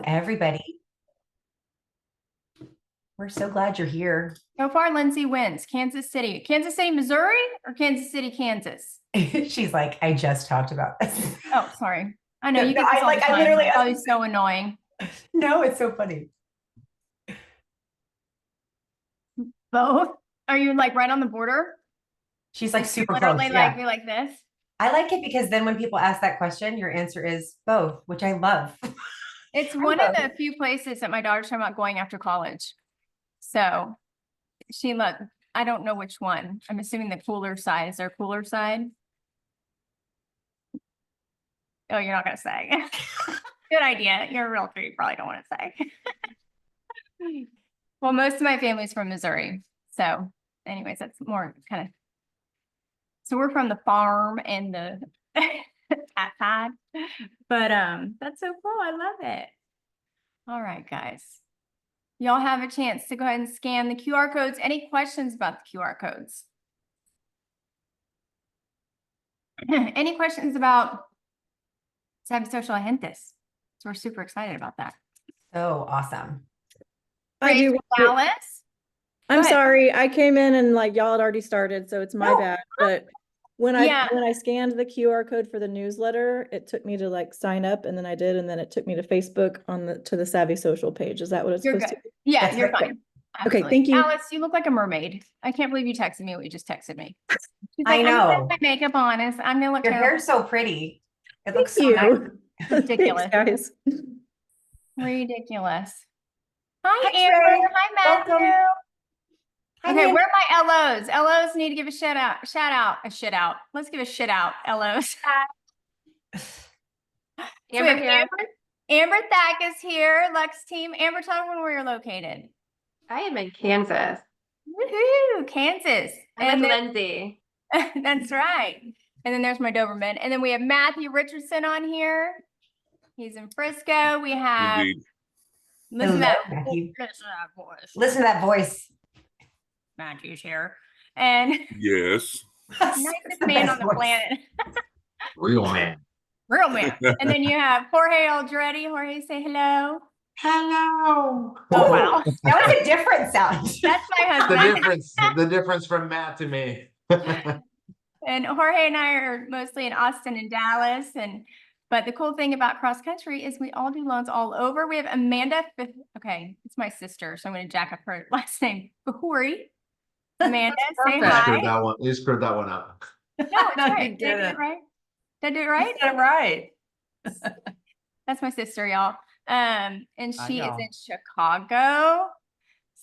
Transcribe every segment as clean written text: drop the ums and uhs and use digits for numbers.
everybody. We're so glad you're here. So far, Lindsay wins. Kansas City, Missouri, or Kansas City, Kansas? She's like, I just talked about this. Oh, sorry. I know you No, get this all the time. literally, It's always so annoying. No, it's so funny. Both? Are you like right on the border? She's like super Literally close. like Yeah. like this. I like it because then when people ask that question, your answer is both, which I love. It's one of the few places that my daughter's talking about going after college. So I don't know which one. I'm assuming the cooler side. Is there a cooler side? Oh, you're not gonna say. Good idea. You're a realtor. You probably don't want to say. Well, most of my family's from Missouri. So anyways, that's more kind of, so we're from the farm and the that side. But that's so cool. I love it. All right, guys. Y'all have a chance to go ahead and scan the QR codes. Any questions about the QR codes? Any questions about Savvy Social Agentes? So we're super excited about that. So awesome. I do. Dallas. I'm sorry. I came in and like y'all had already started, so it's my bad. But when I scanned the QR code for the newsletter, it took me to like sign up, and then I did, and then it took me to Facebook to the Savvy Social page. Is that what it's supposed to be? Yeah, you're fine. Absolutely. Okay, thank you. Alice, you look like a mermaid. I can't believe you texted me what you just texted me. She's I like, know. I'm gonna put my makeup on. I'm gonna look Your hair's so pretty. It looks so nice. Ridiculous. Thanks, guys. Ridiculous. Hi, Hi, Amber. Trey. Hi, Matthew. Welcome. Okay, where are my LOs? LOs need to give a shout out. Let's give a shit out, LOs. Amber here. Amber Thack is here. Lux team. Amber, tell everyone where you're located. I am in Kansas. Woohoo, Kansas. I'm with Lindsay. That's right. And then there's my Doberman. And then we have Matthew Richardson on here. He's in Frisco. We have listen to that voice. Listen to that voice. Matthew's here. And yes. Nicest man on the planet. Real man. Real man. And then you have Jorge Aldretti. Jorge, say hello. Hello. Oh, wow. That was a different sound. That's my husband. The difference from Matt to me. And Jorge and I are mostly in Austin and Dallas. But the cool thing about cross country is we all do loans all over. We have Amanda. Okay, it's my sister, so I'm going to jack up her last name. Bahuri. Amanda, say hi. You screwed that one up. No, it's right. Did I do it right? Did I do it right? You did it right. That's my sister, y'all. And she is in Chicago.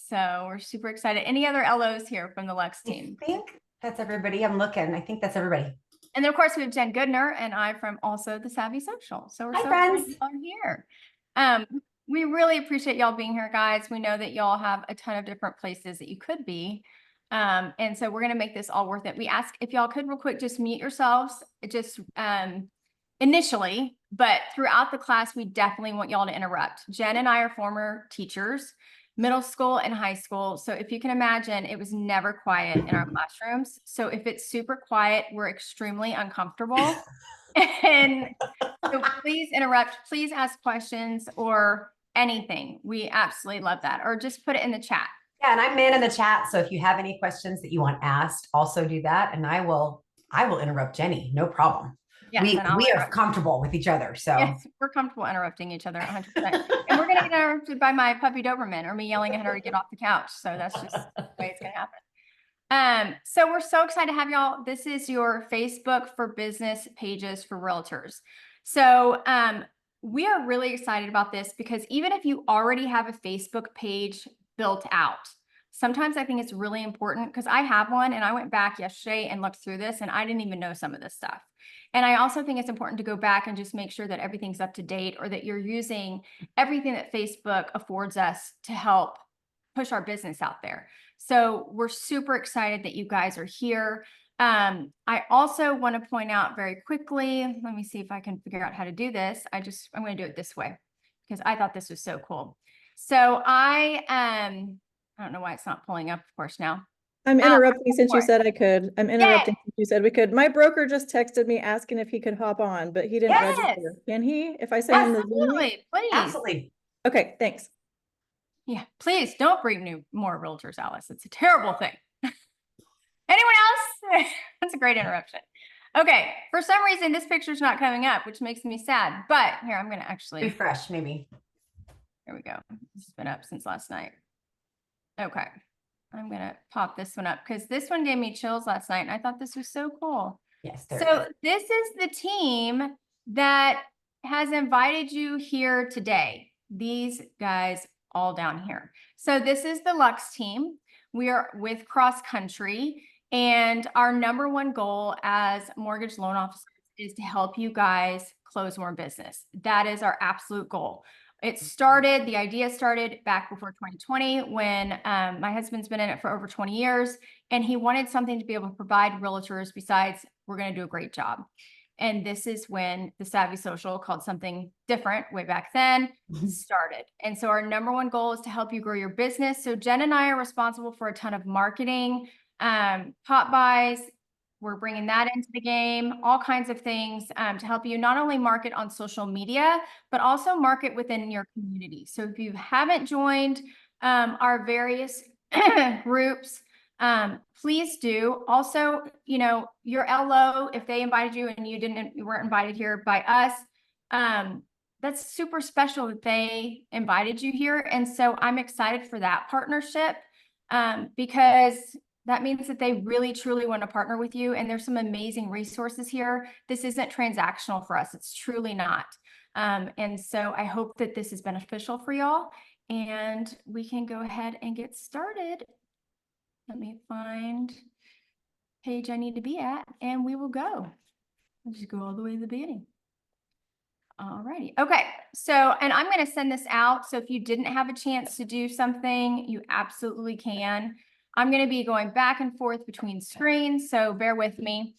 So we're super excited. Any other LOs here from the Lux team? I think that's everybody. I'm looking. I think that's everybody. And then of course we have Jen Goodner and I from also the Savvy Social. So we're so excited y'all are here. We really appreciate y'all being here, guys. We know that y'all have a ton of different places that you could be. And so we're going to make this all worth it. We ask if y'all could real quick, just mute yourselves just initially, but throughout the class, we definitely want y'all to interrupt. Jen and I are former teachers, middle school and high school. So if you can imagine, it was never quiet in our classrooms. So if it's super quiet, we're extremely uncomfortable. And so please interrupt, please ask questions or anything. We absolutely love that. Or just put it in the chat. Yeah, and I'm manning the chat. So if you have any questions that you want asked, also do that. And I will interrupt Jenny. No problem. Yes, we are comfortable with each other. So yes, we're comfortable interrupting each other 100%. And we're going to get interrupted by my puppy Doberman or me yelling at her to get off the couch. So that's just the way it's going to happen. So we're so excited to have y'all. This is your Facebook for Business pages for realtors. So we are really excited about this because even if you already have a Facebook page built out, sometimes I think it's really important because I have one and I went back yesterday and looked through this and I didn't even know some of this stuff. And I also think it's important to go back and just make sure that everything's up to date or that you're using everything that Facebook affords us to help push our business out there. So we're super excited that you guys are here. I also want to point out very quickly, let me see if I can figure out how to do this. I'm going to do it this way because I thought this was so cool. So I don't know why it's not pulling up, of course, now. I'm interrupting since you said I could. I'm interrupting since you said we could. My broker just texted me asking if he could hop on, but he didn't register. Can he? If I send him the Zoom link? Please. Absolutely. Okay, thanks. Yeah, please don't bring more realtors, Alice. It's a terrible thing. Anyone else? That's a great interruption. Okay, for some reason, this picture's not coming up, which makes me sad. But here, I'm going to actually refresh, maybe. Here we go. It's been up since last night. Okay, I'm going to pop this one up because this one gave me chills last night, and I thought this was so cool. Yes. So this is the team that has invited you here today. These guys all down here. So this is the Lux team. We are with Cross Country, and our number one goal as mortgage loan officers is to help you guys close more business. That is our absolute goal. The idea started back before 2020 when my husband's been in it for over 20 years, and he wanted something to be able to provide realtors besides we're going to do a great job. And this is when the Savvy Social, called something different way back then, started. And so our number one goal is to help you grow your business. So Jen and I are responsible for a ton of marketing, pop buys. We're bringing that into the game, all kinds of things to help you not only market on social media, but also market within your community. So if you haven't joined our various groups, please do. Also, your LO, if they invited you and you weren't invited here by us, that's super special that they invited you here. And so I'm excited for that partnership because that means that they really, truly want to partner with you. And there's some amazing resources here. This isn't transactional for us. It's truly not. And so I hope that this is beneficial for y'all, and we can go ahead and get started. Let me find page I need to be at, and we will go. I'll just go all the way to the beginning. All righty. Okay. So, and I'm going to send this out. So if you didn't have a chance to do something, you absolutely can. I'm going to be going back and forth between screens, so bear with me.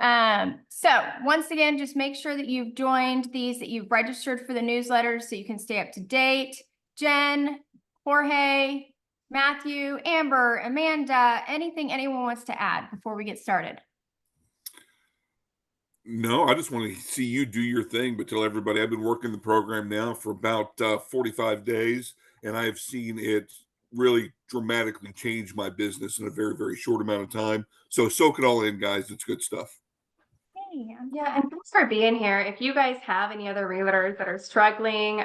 So once again, just make sure that you've joined these, that you've registered for the newsletter so you can stay up to date. Jen, Jorge, Matthew, Amber, Amanda, anything anyone wants to add before we get started? No, I just want to see you do your thing, but tell everybody I've been working the program now for about 45 days, and I have seen it really dramatically change my business in a very, very short amount of time. So soak it all in, guys. It's good stuff. Hey, Yeah, and thanks for being here. If you guys have any other realtors that are struggling,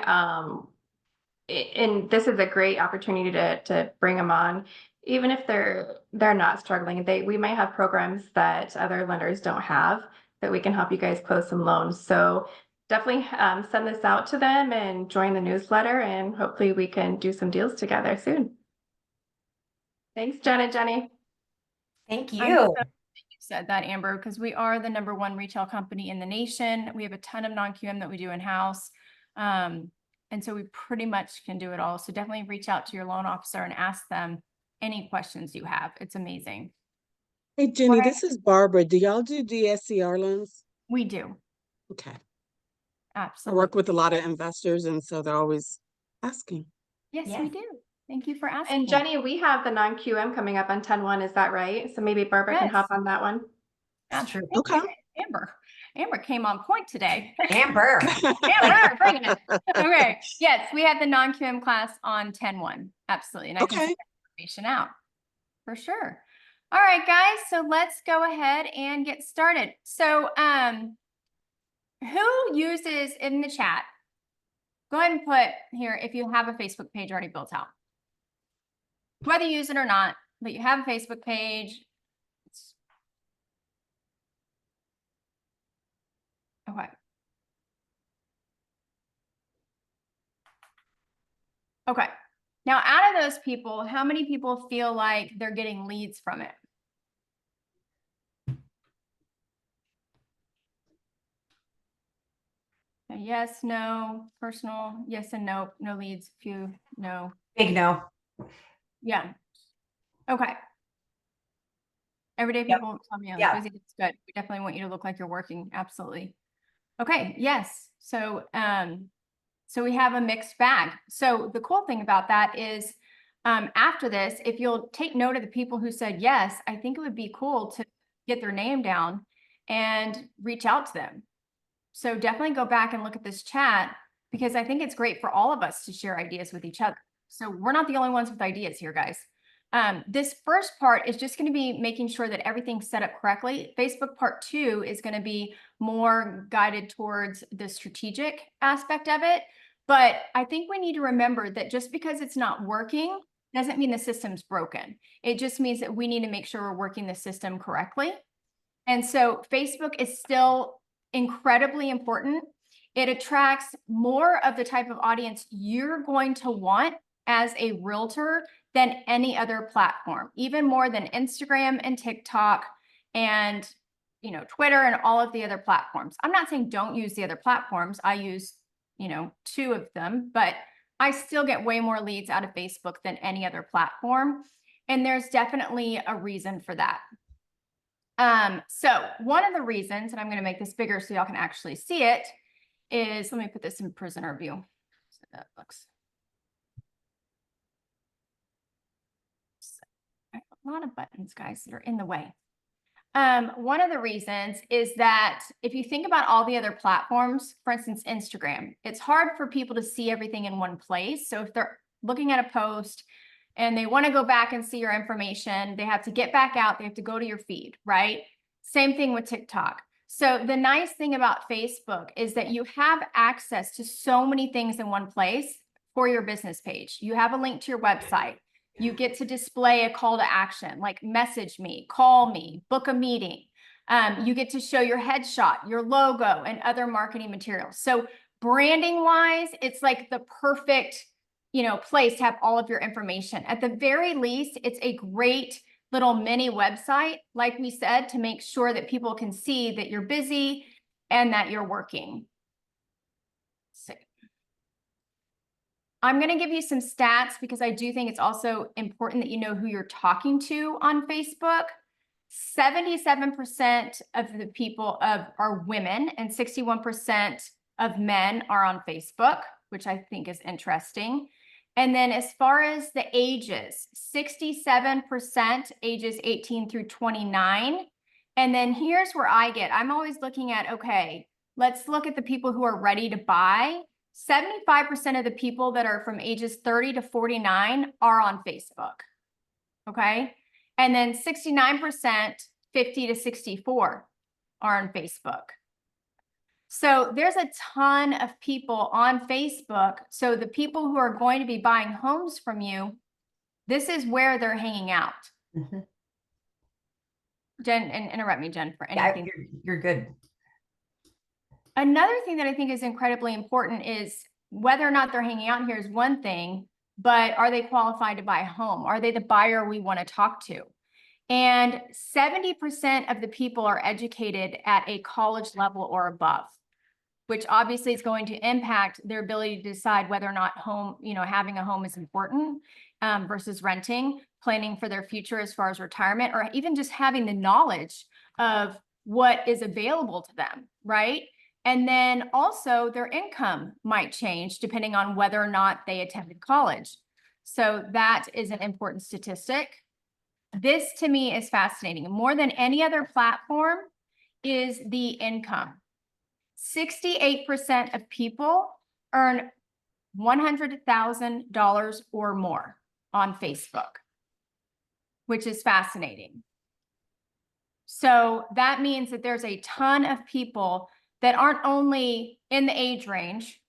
and this is a great opportunity to bring them on, even if they're not struggling. We might have programs that other lenders don't have that we can help you guys close some loans. So definitely send this out to them and join the newsletter, and hopefully we can do some deals together soon. Thanks, Jen and Jenny. Thank you. I'm so glad you said that, Amber, because we are the number one retail company in the nation. We have a ton of non-QM that we do in-house. And so we pretty much can do it all. So definitely reach out to your loan officer and ask them any questions you have. It's amazing. Hey, Jenny, this is Barbara. Do y'all do DSCR loans? We do. Okay. I Absolutely. work with a lot of investors, and so they're always asking. Yes, Yeah. we do. Thank you for asking. And Jenny, we have the non-QM coming up on 10/1. Is that right? So maybe Barbara can Yes. hop on that one. That's true. Okay. Amber came on point today. Amber. Amber, bringing it. Okay. Yes, we have the non-QM class on 10/1. Absolutely. And I can Okay. send that information out for sure. All right, guys. So let's go ahead and get started. So, who uses in the chat? Go ahead and put here if you have a Facebook page already built out. Whether you use it or not, but you have a Facebook page. Okay. Okay. Now, out of those people, how many people feel like they're getting leads from it? Yes, no, personal, yes and no, no leads, few, no. Big no. Yeah. Okay. Everyday Yep. people tell me I'm Yeah. busy. It's good. We definitely want you to look like you're working. Absolutely. Okay. Yes. So, so we have a mixed bag. So the cool thing about that is, after this, if you'll take note of the people who said yes, I think it would be cool to get their name down and reach out to them. So definitely go back and look at this chat because I think it's great for all of us to share ideas with each other. So we're not the only ones with ideas here, guys. This first part is just going to be making sure that everything's set up correctly. Facebook part 2 is going to be more guided towards the strategic aspect of it. But I think we need to remember that just because it's not working doesn't mean the system's broken. It just means that we need to make sure we're working the system correctly. And so Facebook is still incredibly important. It attracts more of the type of audience you're going to want as a realtor than any other platform, even more than Instagram and TikTok and, you know, Twitter and all of the other platforms. I'm not saying don't use the other platforms. I use, you know, 2 of them, but I still get way more leads out of Facebook than any other platform. And there's definitely a reason for that. So one of the reasons, and I'm going to make this bigger so y'all can actually see it, is, let me put this in prisoner view. So that looks. A lot of buttons, guys, that are in the way. One of the reasons is that if you think about all the other platforms, for instance, Instagram, it's hard for people to see everything in one place. So if they're looking at a post and they want to go back and see your information, they have to get back out. They have to go to your feed, right? Same thing with TikTok. So the nice thing about Facebook is that you have access to so many things in one place for your business page. You have a link to your website. You get to display a call to action, like message me, call me, book a meeting. You get to show your headshot, your logo, and other marketing materials. So branding wise, it's like the perfect, you know, place to have all of your information. At the very least, it's a great little mini website, like we said, to make sure that people can see that you're busy and that you're working. So I'm going to give you some stats because I do think it's also important that you know who you're talking to on Facebook. 77% of the people are women and 61% of men are on Facebook, which I think is interesting. And then as far as the ages, 67% ages 18 through 29. And then here's where I'm always looking at, okay, let's look at the people who are ready to buy. 75% of the people that are from ages 30 to 49 are on Facebook, okay? And then 69%, 50 to 64 are on Facebook. So there's a ton of people on Facebook. So the people who are going to be buying homes from you, this is where they're hanging out. Mm-hmm. Jen, and interrupt me, Jen, for anything. Yeah, you're good. Another thing that I think is incredibly important is whether or not they're hanging out here is one thing, but are they qualified to buy a home? Are they the buyer we want to talk to? And 70% of the people are educated at a college level or above, which obviously is going to impact their ability to decide whether or not having a home is important versus renting, planning for their future as far as retirement, or even just having the knowledge of what is available to them, right? And then also their income might change depending on whether or not they attended college. So that is an important statistic. This to me is fascinating. More than any other platform is the income. 68% of people earn $100,000 or more on Facebook, which is fascinating. So that means that there's a ton of people that aren't only in the age range,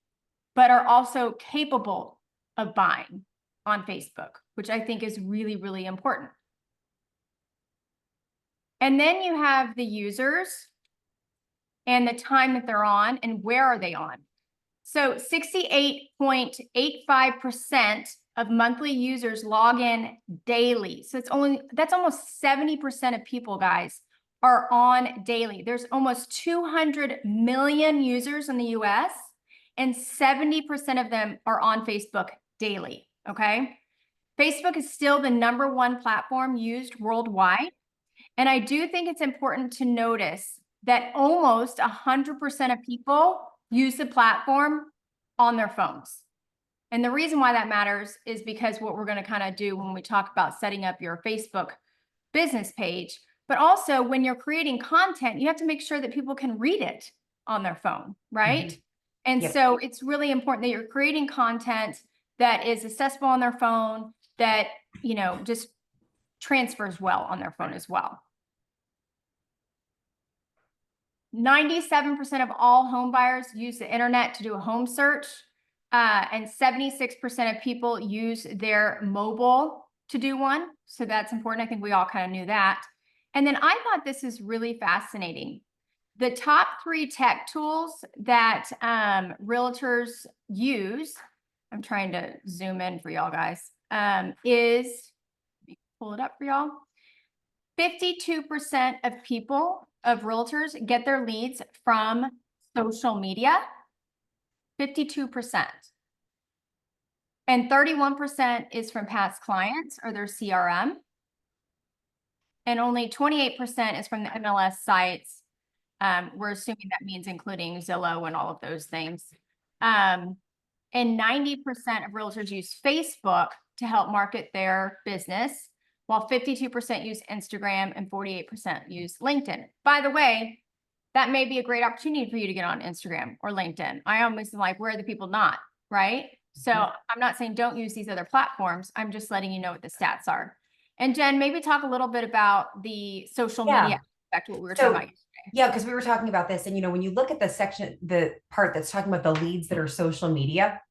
but are also capable of buying on Facebook, which I think is really, really important. And then you have the users and the time that they're on and where are they on. So 68.85% of monthly users log in daily. So that's almost 70% of people, guys, are on daily. There's almost 200 million users in the US and 70% of them are on Facebook daily, okay? Facebook is still the #1 platform used worldwide. And I do think it's important to notice that almost 100% of people use the platform on their phones. And the reason why that matters is because what we're going to kind of do when we talk about setting up your Facebook business page, but also when you're creating content, you have to make sure that people can read it on their phone, right? Mm-hmm. And Yep. so it's really important that you're creating content that is accessible on their phone, that, you know, just transfers well on their phone as well. 97% of all home buyers use the internet to do a home search, and 76% of people use their mobile to do one. So that's important. I think we all kind of knew that. And then I thought this is really fascinating. The top 3 tech tools that realtors use, I'm trying to zoom in for y'all guys, is, let me pull it up for y'all. 52% of people, of realtors, get their leads from social media. 52%. And 31% is from past clients or their CRM. And only 28% is from the MLS sites. We're assuming that means including Zillow and all of those things. And 90% of realtors use Facebook to help market their business, while 52% use Instagram and 48% use LinkedIn. By the way, that may be a great opportunity for you to get on Instagram or LinkedIn. I always am like, where are the people not, right? So I'm not saying don't use these other platforms. I'm just letting you know what the stats are. And Jen, maybe talk a little bit about the social media aspect, what we were talking about yesterday. Yeah, because we were talking about this, and you know, when you look at the section, the part that's talking about the leads that are social media,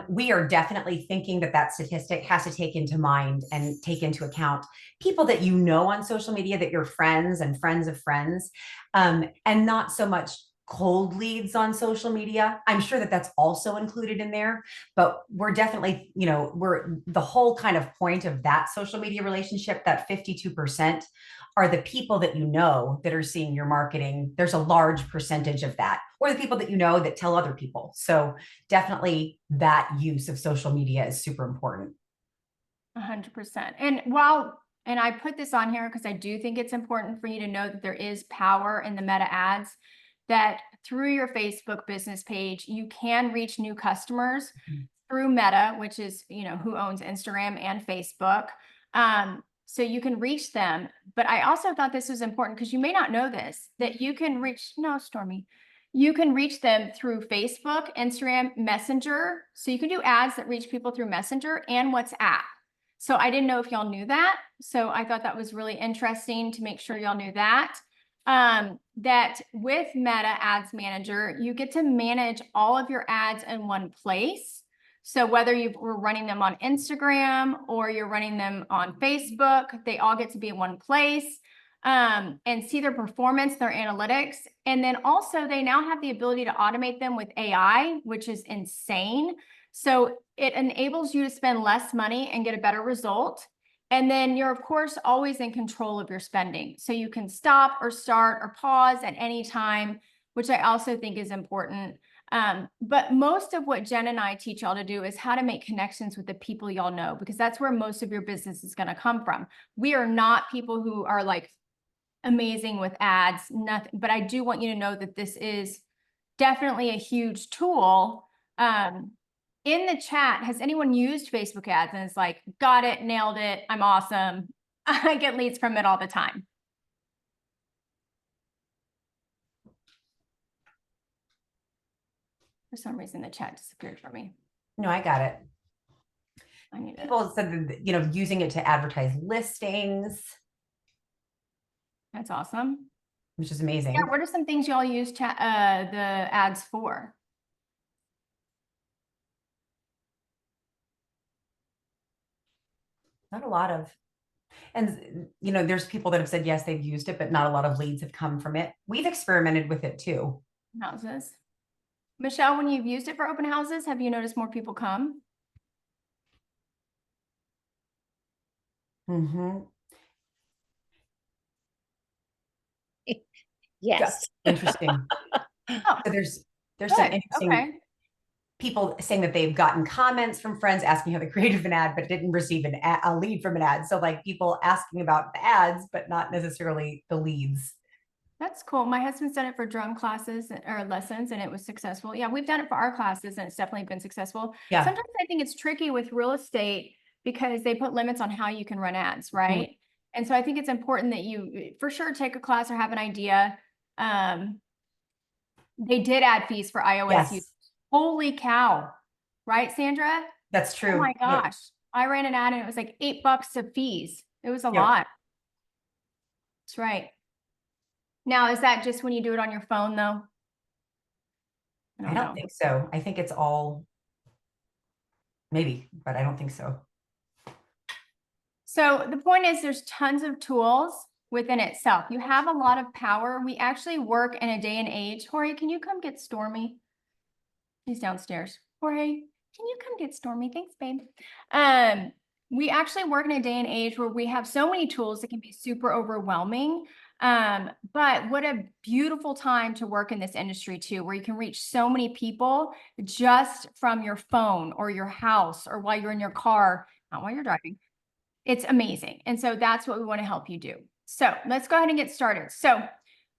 we are definitely thinking that that statistic has to take into mind and take into account people that you know on social media, that you're friends and friends of friends, and not so much cold leads on social media. I'm sure that that's also included in there, but we're definitely, you know, we're the whole kind of point of that social media relationship, that 52% are the people that you know that are seeing your marketing. There's a large percentage of that, or the people that you know that tell other people. So definitely that use of social media is super important. 100%. And I put this on here because I do think it's important for you to know that there is power in the meta ads, that through your Facebook business page, you can reach new customers through Meta, which is, you know, who owns Instagram and Facebook. So you can reach them. But I also thought this was important because you may not know this, that you can reach, no, Stormy, you can reach them through Facebook, Instagram, Messenger. So you can do ads that reach people through Messenger and WhatsApp. So I didn't know if y'all knew that. So I thought that was really interesting to make sure y'all knew that. That with Meta Ads Manager, you get to manage all of your ads in one place. So whether you were running them on Instagram or you're running them on Facebook, they all get to be in one place, and see their performance, their analytics. And then also they now have the ability to automate them with AI, which is insane. So it enables you to spend less money and get a better result. And then you're, of course, always in control of your spending. So you can stop or start or pause at any time, which I also think is important. But most of what Jen and I teach y'all to do is how to make connections with the people y'all know, because that's where most of your business is going to come from. We are not people who are like amazing with ads, nothing, but I do want you to know that this is definitely a huge tool. In the chat, has anyone used Facebook ads and it's like, got it, nailed it, I'm awesome. I get leads from it all the time. For some reason, the chat disappeared for me. No, I got it. I need People said that, you know, using it to advertise listings. That's awesome. Which is amazing. Yeah, what are some things y'all use the ads for? Not a lot of, and you know, there's people that have said, yes, they've used it, but not a lot of leads have come from it. We've experimented with it too. Houses. Michelle, when you've used it for open houses, have you noticed more people come? Mm-hmm. Yes. Interesting. Oh, so there's some interesting people saying that they've gotten comments from friends asking how they created an ad, but didn't receive a lead from an ad. So like people asking about the ads, but not necessarily the leads. That's cool. My husband's done it for drum classes or lessons, and it was successful. Yeah, we've done it for our classes, and it's definitely been successful. Yeah. Sometimes I think it's tricky with real estate because they put limits on how you can run ads, right? Mm-hmm. And so I think it's important that you, for sure, take a class or have an idea. They did add fees for iOS Yes. users. Holy cow. Right, Sandra? That's true. Oh my Yeah. gosh. I ran an ad and it was like $8 of fees. It was a Yeah. lot. That's right. Now, is that just when you do it on your phone though? I don't think so. I think it's all maybe, but I don't think so. So the point is there's tons of tools within itself. You have a lot of power. We actually work in a day and age. Jorge, can you come get Stormy? He's downstairs. Jorge, can you come get Stormy? Thanks, babe. We actually work in a day and age where we have so many tools that can be super overwhelming. But what a beautiful time to work in this industry too, where you can reach so many people just from your phone or your house or while you're in your car, not while you're driving. It's amazing. And so that's what we want to help you do. So let's go ahead and get started. So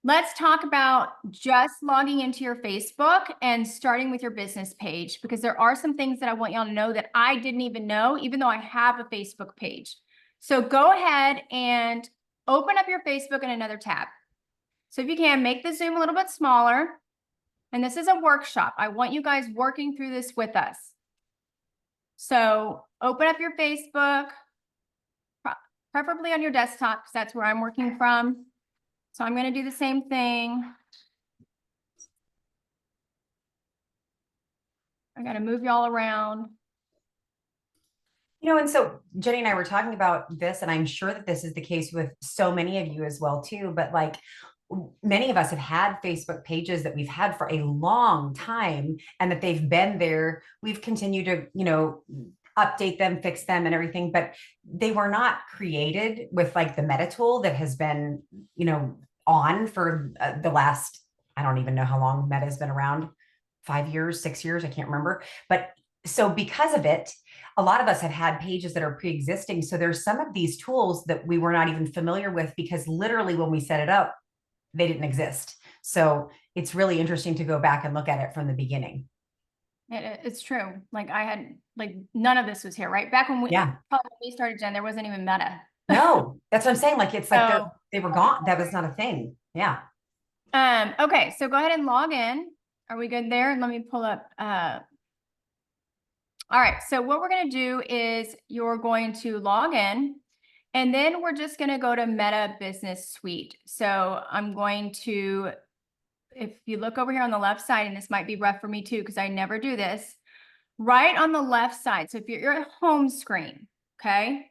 let's talk about just logging into your Facebook and starting with your business page, because there are some things that I want y'all to know that I didn't even know, even though I have a Facebook page. So go ahead and open up your Facebook in another tab. So if you can, make the Zoom a little bit smaller. And this is a workshop. I want you guys working through this with us. So open up your Facebook, preferably on your desktop, because that's where I'm working from. So I'm going to do the same thing. I got to move y'all around. You know, and so Jenny and I were talking about this, and I'm sure that this is the case with so many of you as well too, but like many of us have had Facebook pages that we've had for a long time and that they've been there. We've continued to, you know, update them, fix them and everything, but they were not created with like the Meta tool that has been, you know, on for the last, I don't even know how long Meta has been around, 5 years, 6 years, I can't remember. But so because of it, a lot of us have had pages that are pre-existing. So there's some of these tools that we were not even familiar with because literally when we set it up, they didn't exist. So it's really interesting to go back and look at it from the beginning. It's true. Like I had, like none of this was here, right? Back when we, probably when we started, Jen, there wasn't even Meta. No, that's what I'm saying. Like, it's like So, they were gone. That was not a thing. Yeah. Okay, so go ahead and log in. Are we good there? Let me pull up. All right, so what we're going to do is you're going to log in, and then we're just going to go to Meta Business Suite. So I'm going to, if you look over here on the left side, and this might be rough for me too, because I never do this, right on the left side. So if you're at home screen, okay?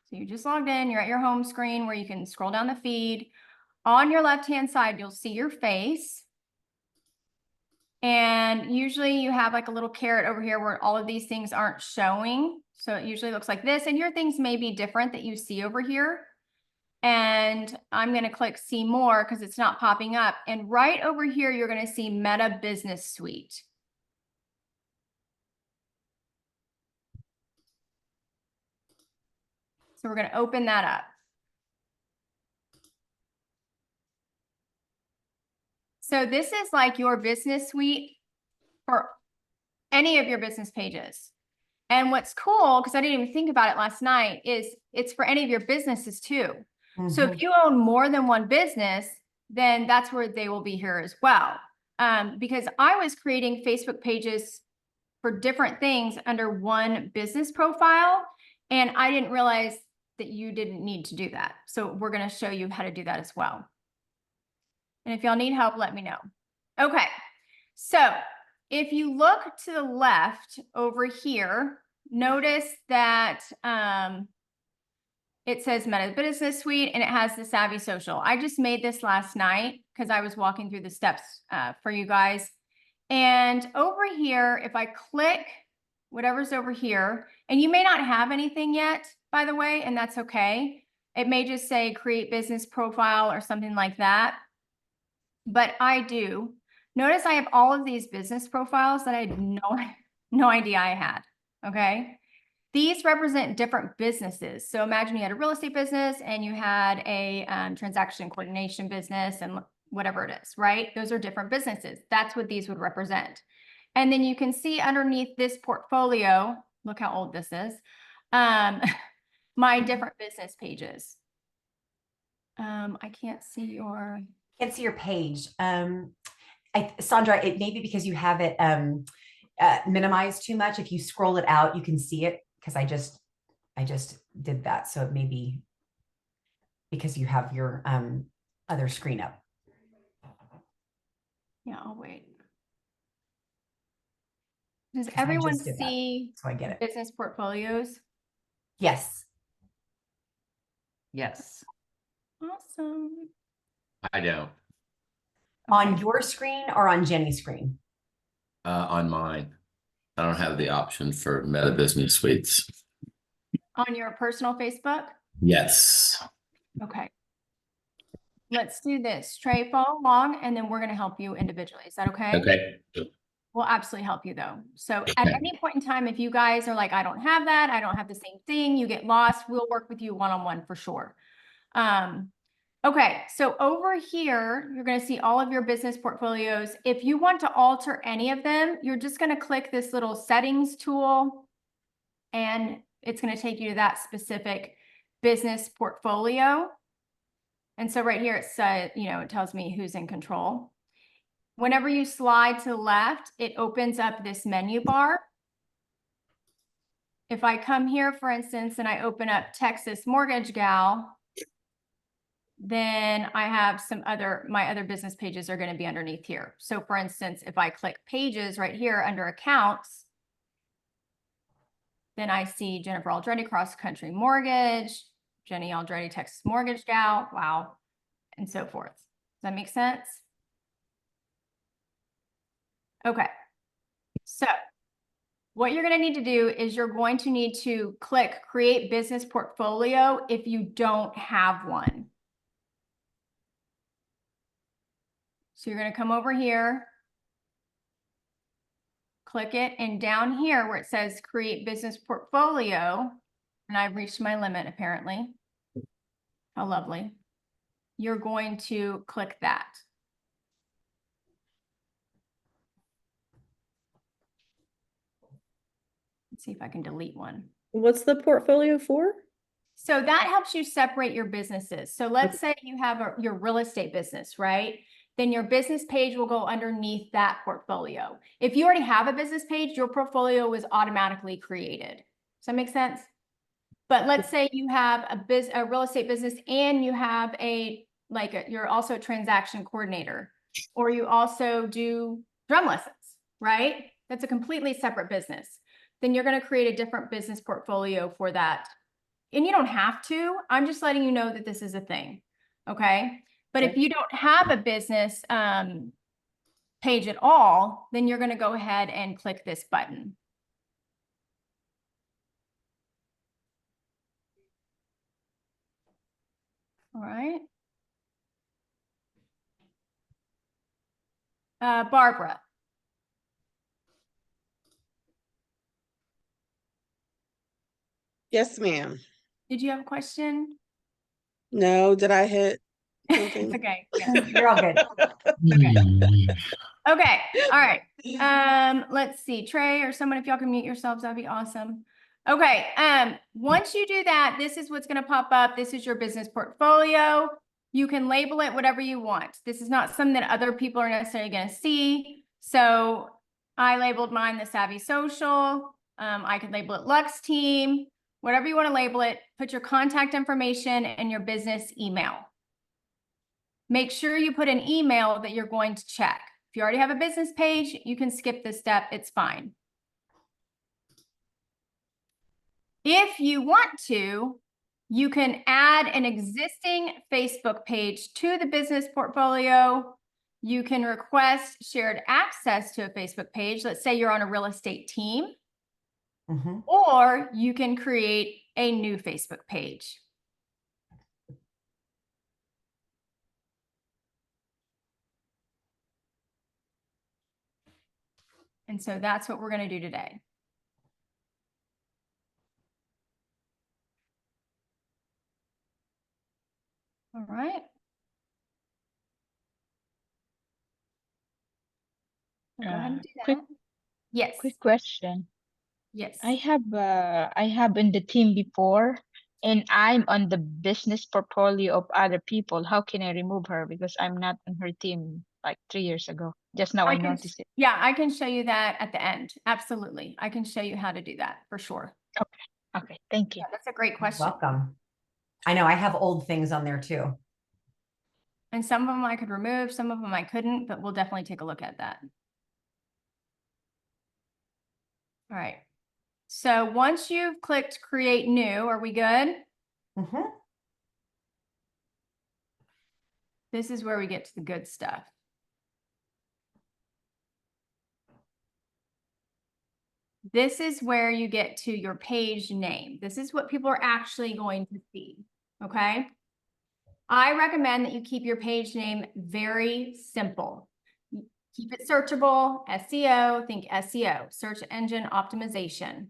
So you just logged in, you're at your home screen where you can scroll down the feed. On your left-hand side, you'll see your face. And usually you have like a little caret over here where all of these things aren't showing. So it usually looks like this, and your things may be different that you see over here. And I'm going to click see more because it's not popping up. And right over here, you're going to see Meta Business Suite. So we're going to open that up. So this is like your business suite for any of your business pages. And what's cool, because I didn't even think about it last night, is it's for any of your businesses too. Mm-hmm. So if you own more than one business, then that's where they will be here as well. Because I was creating Facebook pages for different things under one business profile, and I didn't realize that you didn't need to do that. So we're going to show you how to do that as well. And if y'all need help, let me know. Okay, so if you look to the left over here, notice that it says Meta Business Suite and it has the Savvy Social. I just made this last night because I was walking through the steps for you guys. And over here, if I click whatever's over here, and you may not have anything yet, by the way, and that's okay. It may just say create business profile or something like that. But I do. Notice I have all of these business profiles that I had no idea I had, okay? These represent different businesses. So imagine you had a real estate business and you had a transaction coordination business and whatever it is, right? Those are different businesses. That's what these would represent. And then you can see underneath this portfolio, look how old this is, my different business pages. I can't see your... Can't see your page. Sandra, it may be because you have it minimized too much. If you scroll it out, you can see it, because I just did that. So it may be because you have your other screen up. Yeah, I'll wait. Does 'Cause I everyone just did that, see so I get it. business portfolios? Yes. Yes. Awesome. I don't. On Okay. your screen or on Jenny's screen? On mine. I don't have the option for Meta Business Suites. On your personal Facebook? Yes. Okay. Let's do this. Trey, follow along, and then we're going to help you individually. Is that okay? Okay. We'll absolutely help you though. So at any point in time, if you guys are like, I don't have that, I don't have the same thing, you get lost, we'll work with you one-on-one for sure. Okay, so over here, you're going to see all of your business portfolios. If you want to alter any of them, you're just going to click this little settings tool, and it's going to take you to that specific business portfolio. And so right here, it says, it tells me who's in control. Whenever you slide to the left, it opens up this menu bar. If I come here, for instance, and I open up Texas Mortgage Gal, then I have my other business pages are going to be underneath here. So for instance, if I click pages right here under accounts, then I see Jennifer Aldretti Cross Country Mortgage, Jenny Aldretti Texas Mortgage Gal, wow, and so forth. Does that make sense? Okay, so what you're going to need to do is you're going to need to click Create Business Portfolio if you don't have one. So you're going to come over here, click it, and down here where it says Create Business Portfolio, and I've reached my limit apparently. How lovely. You're going to click that. Let's see if I can delete one. What's the portfolio for? So that helps you separate your businesses. So let's say you have your real estate business, right? Then your business page will go underneath that portfolio. If you already have a business page, your portfolio was automatically created. Does that make sense? But let's say you have a real estate business and you have you're also a transaction coordinator, or you also do drum lessons, right? That's a completely separate business. Then you're going to create a different business portfolio for that. And you don't have to. I'm just letting you know that this is a thing. Okay. But if you don't have a business page at all, then you're going to go ahead and click this button. All right. Barbara. Yes, ma'am. Did you have a question? No, did I hit It's something? okay. Yeah. You're all good. Okay. All right. Let's see. Trey or someone, if y'all can mute yourselves, that'd be awesome. Okay. Once you do that, this is what's going to pop up. This is your business portfolio. You can label it whatever you want. This is not something that other people are necessarily going to see. So I labeled mine the Savvy Social. I could label it Lux Team, whatever you want to label it. Put your contact information and your business email. Make sure you put an email that you're going to check. If you already have a business page, you can skip this step. It's fine. If you want to, you can add an existing Facebook page to the business portfolio. You can request shared access to a Facebook page. Let's say you're on a real estate team, or you can create a new Facebook page. And so that's what we're going to do today. All right. Go ahead and do that. Yes. Quick question. Yes. I have in the team before, and I'm on the business portfolio of other people, how can I remove her? Because I'm not on her team like 3 years ago. Just now I noticed it. Yeah, I can show you that at the end. Absolutely. I can show you how to do that for sure. Okay, thank you. Yeah, that's a great question. Welcome. I know I have old things on there too. And some of them I could remove, some of them I couldn't, but we'll definitely take a look at that. All right. So once you've clicked create new, are we good? Mhm. This is where we get to the good stuff. This is where you get to your page name. This is what people are actually going to see, okay? I recommend that you keep your page name very simple. Keep it searchable, SEO, think SEO, search engine optimization.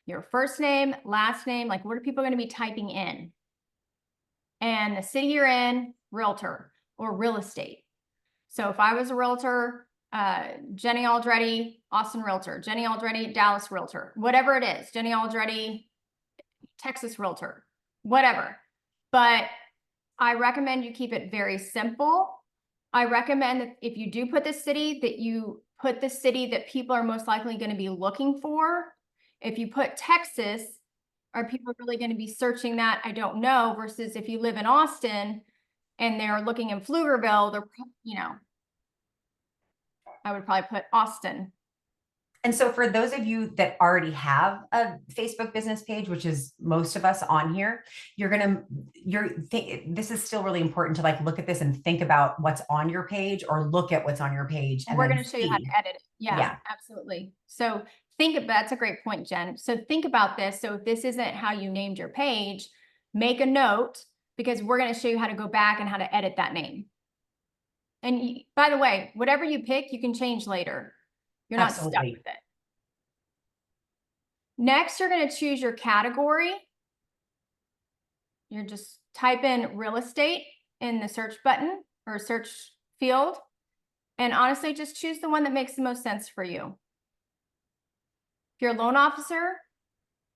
Your first name, last name, like what are people going to be typing in? And the city you're in, realtor or real estate. So if I was a realtor, Jenny Aldretti, Austin Realtor, Jenny Aldretti, Dallas Realtor, whatever it is, Jenny Aldretti, Texas Realtor, whatever. But I recommend you keep it very simple. I recommend that if you do put the city, that you put the city that people are most likely going to be looking for. If you put Texas, are people really going to be searching that? I don't know. Versus if you live in Austin and they're looking in Pflugerville, they're, you know, I would probably put Austin. And so for those of you that already have a Facebook business page, which is most of us on here, this is still really important to like look at this and think about what's on your page or look at what's on your page. And we're going to show you how to edit it. Yeah, absolutely. So that's a great point, Jen. So think about this. So if this isn't how you named your page, make a note because we're going to show you how to go back and how to edit that name. And by the way, whatever you pick, you can change later. You're not stuck with it. Next, you're going to choose your category. You're just type in real estate in the search button or search field. And honestly, just choose the one that makes the most sense for you. If you're a loan officer,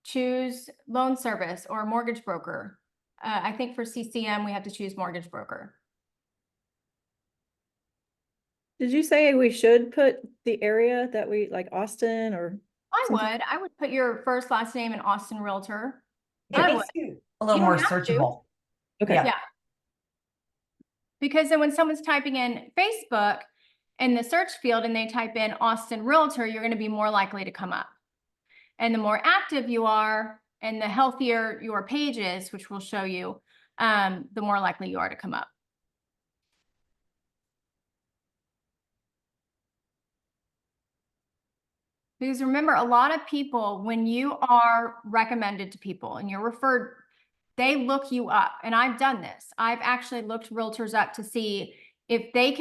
choose loan service or mortgage broker. I think for CCM, we have to choose mortgage broker. Did you say we should put the area that we like Austin or? I would put your first last name in Austin Realtor. It makes you a little more searchable. Okay. Yeah. Because then when someone's typing in Facebook in the search field and they type in Austin Realtor, you're going to be more likely to come up. And the more active you are and the healthier your page is, which we'll show you, the more likely you are to come up. Because remember, a lot of people, when you are recommended to people and you're referred, they look you up. And I've done this. I've actually looked realtors up to see if they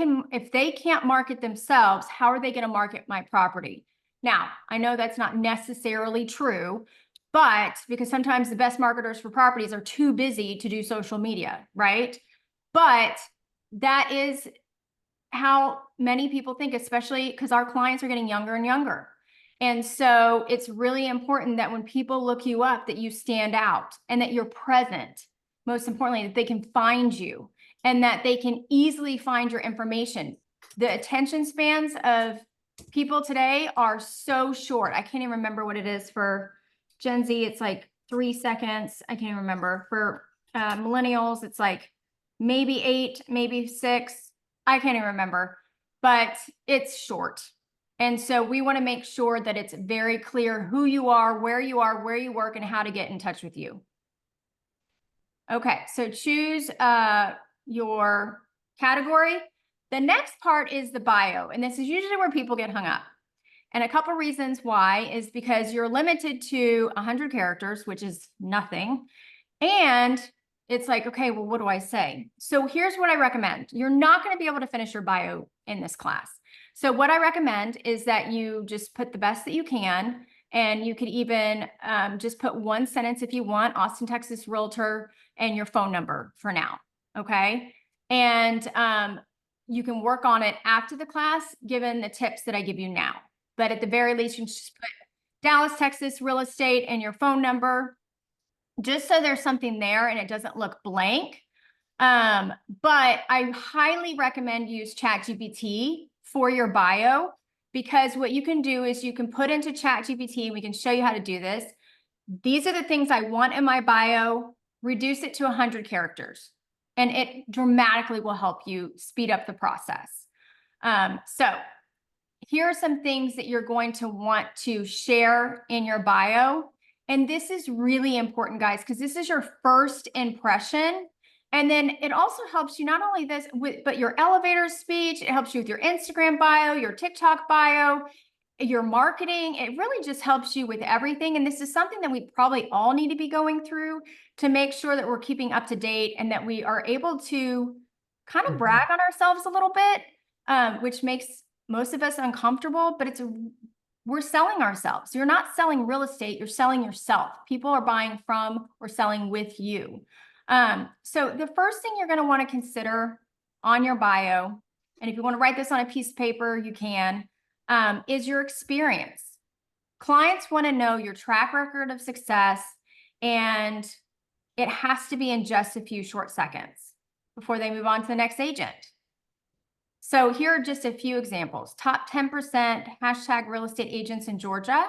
can't market themselves, how are they going to market my property? Now, I know that's not necessarily true, but because sometimes the best marketers for properties are too busy to do social media, right? But that is how many people think, especially because our clients are getting younger and younger. And so it's really important that when people look you up, that you stand out and that you're present. Most importantly, that they can find you and that they can easily find your information. The attention spans of people today are so short. I can't even remember what it is for Gen Z. It's like 3 seconds. I can't even remember. For millennials, it's like maybe 8, maybe 6. I can't even remember, but it's short. And so we want to make sure that it's very clear who you are, where you work, and how to get in touch with you. Okay, so choose your category. The next part is the bio, and this is usually where people get hung up. And a couple reasons why is because you're limited to 100 characters, which is nothing. And it's like, okay, well, what do I say? So here's what I recommend. You're not going to be able to finish your bio in this class. So what I recommend is that you just put the best that you can. And you could even just put one sentence if you want, Austin, Texas Realtor, and your phone number for now. Okay. And you can work on it after the class, given the tips that I give you now. But at the very least, you can just put Dallas, Texas real estate and your phone number. just so there's something there and it doesn't look blank. But I highly recommend use ChatGPT for your bio, because what you can do is you can put into ChatGPT, we can show you how to do this. These are the things I want in my bio, reduce it to 100 characters, and it dramatically will help you speed up the process. So here are some things that you're going to want to share in your bio. And this is really important, guys, because this is your first impression. And then it also helps you not only this, but your elevator speech. It helps you with your Instagram bio, your TikTok bio, your marketing. It really just helps you with everything. And this is something that we probably all need to be going through to make sure that we're keeping up to date and that we are able to kind of brag on ourselves a little bit, which makes most of us uncomfortable, but we're selling ourselves. You're not selling real estate, you're selling yourself. People are buying from or selling with you. So the first thing you're going to want to consider on your bio, and if you want to write this on a piece of paper, you can, is your experience. Clients want to know your track record of success, and it has to be in just a few short seconds before they move on to the next agent. So here are just a few examples. Top 10% hashtag real estate agents in Georgia,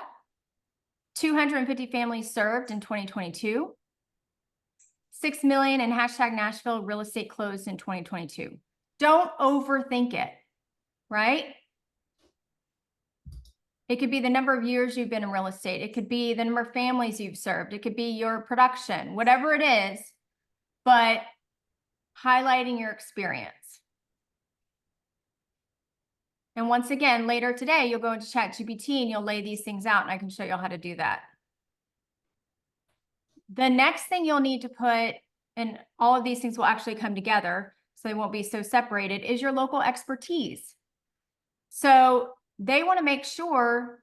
250 families served in 2022, 6 million in hashtag Nashville real estate closed in 2022. Don't overthink it, right? It could be the number of years you've been in real estate. It could be the number of families you've served. It could be your production, whatever it is, but highlighting your experience. And once again, later today, you'll go into ChatGPT and you'll lay these things out, and I can show you how to do that. The next thing you'll need to put, and all of these things will actually come together, so they won't be so separated, is your local expertise. So they want to make sure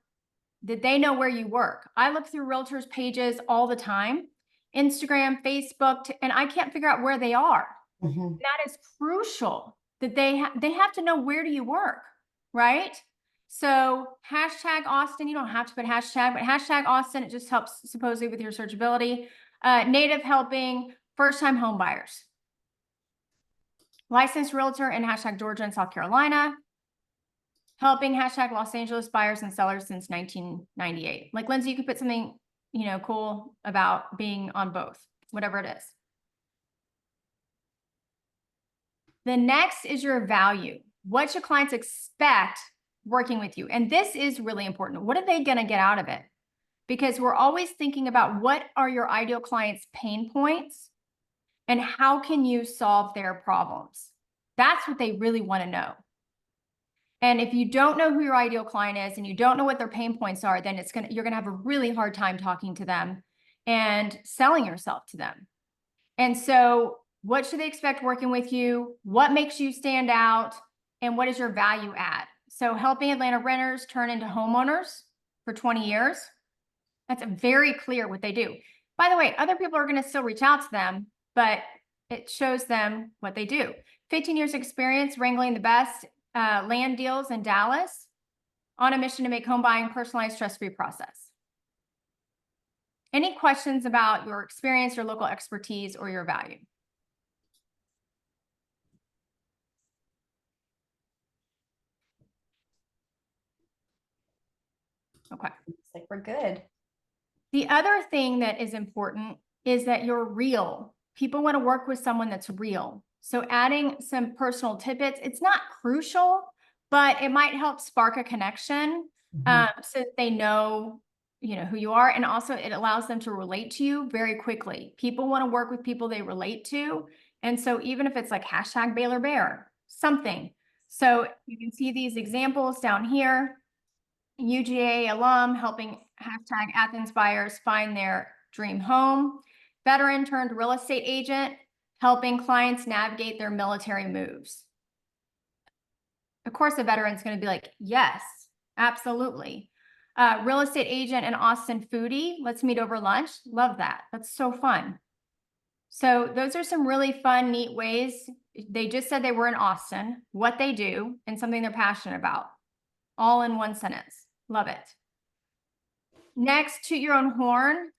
that they know where you work. I look through Realtors pages all the time, Instagram, Facebook, and I can't figure out where they are. That is crucial, that they have to know, where do you work, right? So hashtag Austin, you don't have to put hashtag, but hashtag Austin, it just helps supposedly with your searchability. Native helping first-time home buyers. Licensed realtor in hashtag Georgia and South Carolina. Helping hashtag Los Angeles buyers and sellers since 1998. Like, Lindsay, you could put something, cool about being on both, whatever it is. The next is your value. What should clients expect working with you? And this is really important. What are they going to get out of it? Because we're always thinking about, what are your ideal clients' pain points and how can you solve their problems? That's what they really want to know. And if you don't know who your ideal client is and you don't know what their pain points are, then you're going to have a really hard time talking to them and selling yourself to them. And so what should they expect working with you? What makes you stand out? And what is your value add? So helping Atlanta renters turn into homeowners for 20 years. That's very clear what they do. By the way, other people are going to still reach out to them, but it shows them what they do. 15 years experience wrangling the best land deals in Dallas, on a mission to make home buying personalized, stress-free process. Any questions about your experience, your local expertise, or your value? Okay. Looks like we're good. The other thing that is important is that you're real. People want to work with someone that's real. So adding some personal tidbits, it's not crucial, but it might help spark a connection, so that they know, who you are. And also it allows them to relate to you very quickly. People want to work with people they relate to. And so even if it's like hashtag Baylor Bear, something. So you can see these examples down here. UGA alum helping hashtag Athens buyers find their dream home. Veteran turned real estate agent helping clients navigate their military moves. Of course, a veteran's going to be like, yes, absolutely. Real estate agent and Austin foodie. Let's meet over lunch. Love that. That's so fun. So those are some really fun, neat ways. They just said they were in Austin, what they do, and something they're passionate about. All in one sentence. Love it. Next, toot your own horn.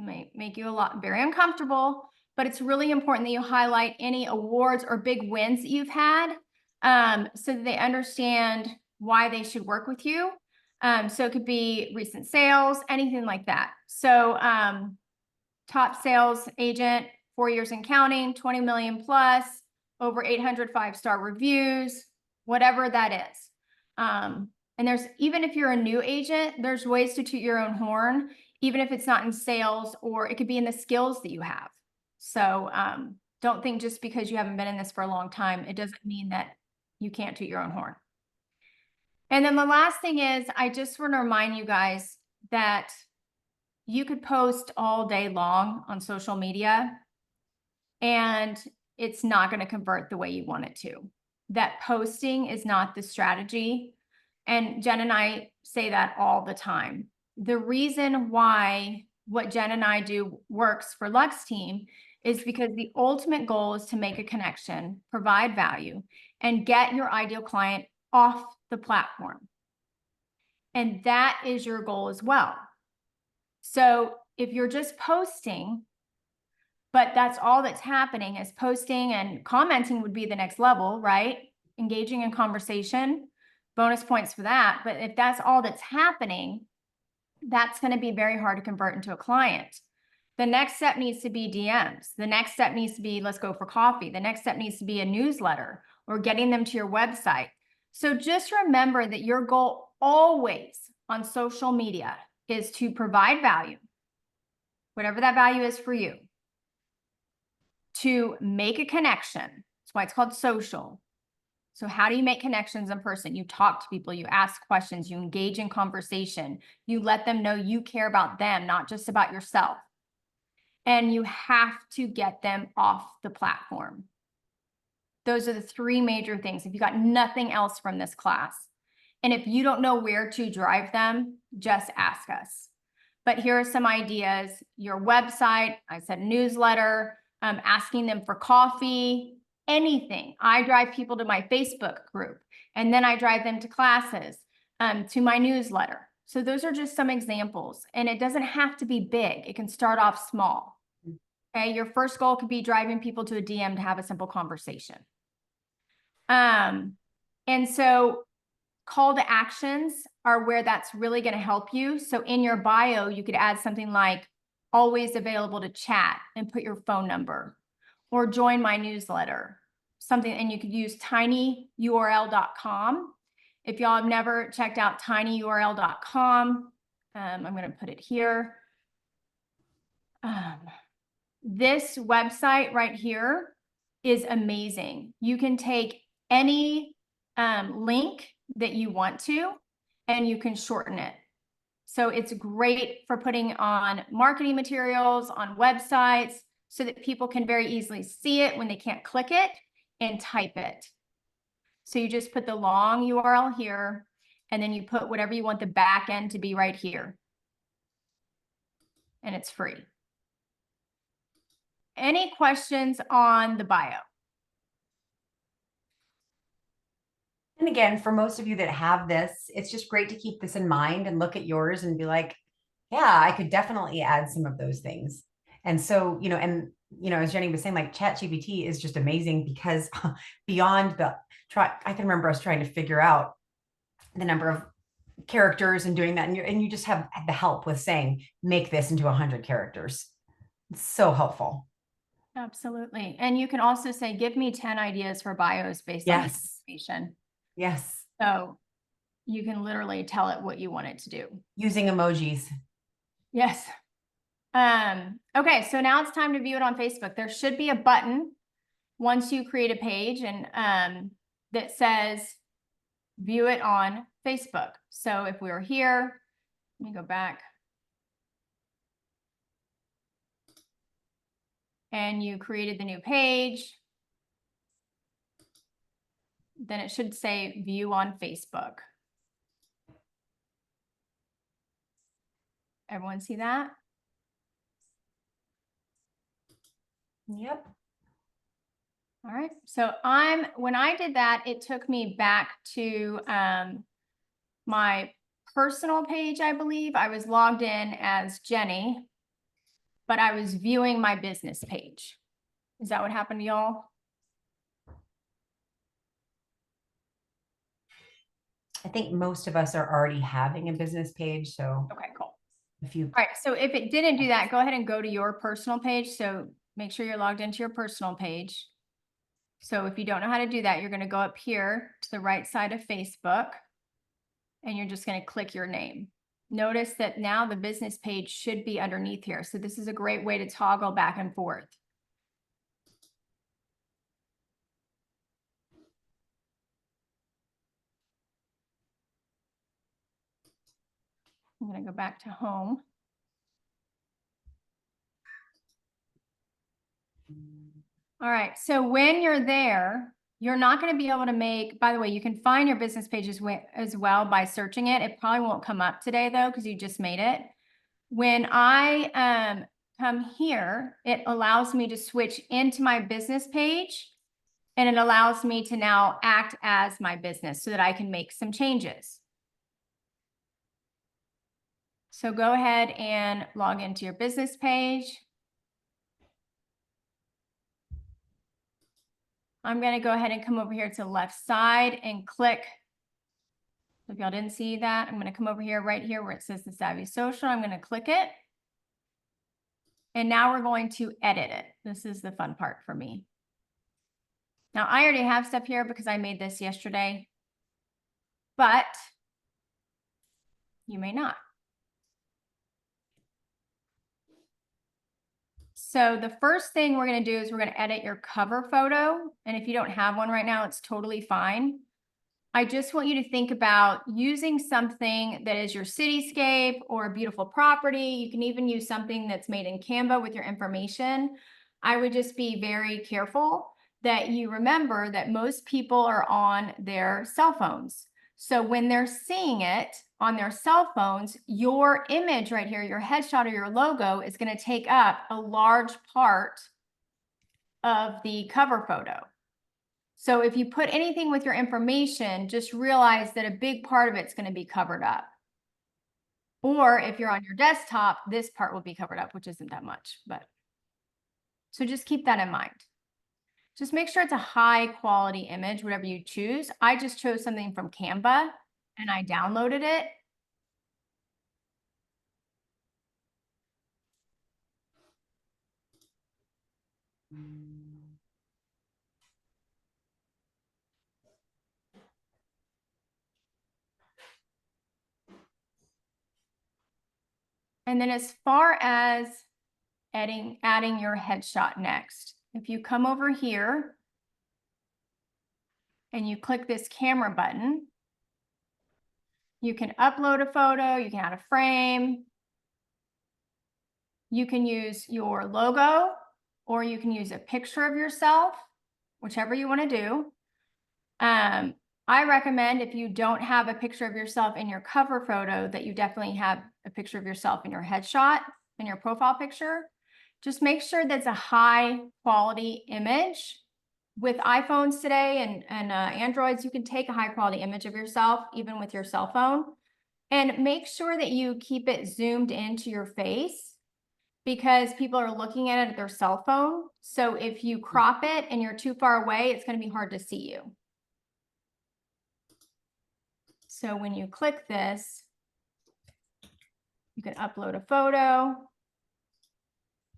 may make you very uncomfortable, but it's really important that you highlight any awards or big wins that you've had, so that they understand why they should work with you. So it could be recent sales, anything like that. So, top sales agent, 4 years and counting, 20 million plus, over 800 5-star reviews, whatever that is. And even if you're a new agent, there's ways to toot your own horn, even if it's not in sales, or it could be in the skills that you have. So don't think just because you haven't been in this for a long time, it doesn't mean that you can't toot your own horn. And then the last thing is, I just want to remind you guys that you could post all day long on social media and it's not going to convert the way you want it to. That posting is not the strategy. And Jen and I say that all the time. The reason why what Jen and I do works for Lux Team is because the ultimate goal is to make a connection, provide value, and get your ideal client off the platform. And that is your goal as well. So if you're just posting, but that's all that's happening is posting, and commenting would be the next level, right? Engaging in conversation, bonus points for that. But if that's all that's happening, that's going to be very hard to convert into a client. The next step needs to be DMs. The next step needs to be, let's go for coffee. The next step needs to be a newsletter or getting them to your website. So just remember that your goal always on social media is to provide value, whatever that value is for you, to make a connection. That's why it's called social. So how do you make connections in person? You talk to people, you ask questions, you engage in conversation, you let them know you care about them, not just about yourself. And you have to get them off the platform. Those are the 3 major things. If you got nothing else from this class, and if you don't know where to drive them, just ask us. But here are some ideas. Your website, I said newsletter, asking them for coffee, anything. I drive people to my Facebook group, and then I drive them to classes, to my newsletter. So those are just some examples, and it doesn't have to be big. It can start off small. Okay, your first goal could be driving people to a DM to have a simple conversation. And so call to actions are where that's really going to help you. So in your bio, you could add something like always available to chat and put your phone number, or join my newsletter, something. And you could use tinyurl.com. If y'all have never checked out tinyurl.com, I'm going to put it here. This website right here is amazing. You can take any link that you want to, and you can shorten it. So it's great for putting on marketing materials, on websites, so that people can very easily see it when they can't click it and type it. So you just put the long URL here, and then you put whatever you want the back end to be right here. And it's free. Any questions on the bio? And again, for most of you that have this, it's just great to keep this in mind and look at yours and be like, yeah, I could definitely add some of those things. And so, as Jenny was saying, like ChatGPT is just amazing because beyond I can remember us trying to figure out the number of characters and doing that. And you just have the help with saying, make this into 100 characters. It's so helpful. Absolutely. And you can also say, give me 10 ideas for bios based on this information. Yes. So you can literally tell it what you want it to do. Using emojis. Yes. Okay, so now it's time to view it on Facebook. There should be a button once you create a page and that says view it on Facebook. So if we were here, let me go back. And you created the new page, then it should say view on Facebook. Everyone see that? Yep. All right. So when I did that, it took me back to my personal page, I believe. I was logged in as Jenny. but I was viewing my business page. Is that what happened to y'all? I think most of us are already having a business page, so Okay, cool. if you, All right, so if it didn't do that, go ahead and go to your personal page. So make sure you're logged into your personal page. So if you don't know how to do that, you're going to go up here to the right side of Facebook, and you're just going to click your name. Notice that now the business page should be underneath here. So this is a great way to toggle back and forth. I'm going to go back to home. All right, so when you're there, you're not going to be able to make, by the way, you can find your business page as well by searching it. It probably won't come up today though, because you just made it. When I come here, it allows me to switch into my business page, and it allows me to now act as my business so that I can make some changes. So go ahead and log into your business page. I'm going to go ahead and come over here to the left side and click. If y'all didn't see that, I'm going to come over here, right here where it says the Savvy Social. I'm going to click it. And now we're going to edit it. This is the fun part for me. Now I already have stuff here because I made this yesterday, but you may not. So the first thing we're going to do is we're going to edit your cover photo. And if you don't have one right now, it's totally fine. I just want you to think about using something that is your cityscape or a beautiful property. You can even use something that's made in Canva with your information. I would just be very careful that you remember that most people are on their cell phones. So when they're seeing it on their cell phones, your image right here, your headshot or your logo is going to take up a large part of the cover photo. So if you put anything with your information, just realize that a big part of it's going to be covered up. Or if you're on your desktop, this part will be covered up, which isn't that much, but so just keep that in mind. Just make sure it's a high quality image, whatever you choose. I just chose something from Canva and I downloaded it. And then as far as adding your headshot next, if you come over here and you click this camera button, you can upload a photo, you can add a frame, you can use your logo, or you can use a picture of yourself, whichever you want to do. I recommend if you don't have a picture of yourself in your cover photo, that you definitely have a picture of yourself in your headshot, in your profile picture. Just make sure that's a high quality image. With iPhones today and Androids, you can take a high quality image of yourself, even with your cell phone. And make sure that you keep it zoomed into your face, because people are looking at it at their cell phone. So if you crop it and you're too far away, it's going to be hard to see you. So when you click this, you can upload a photo.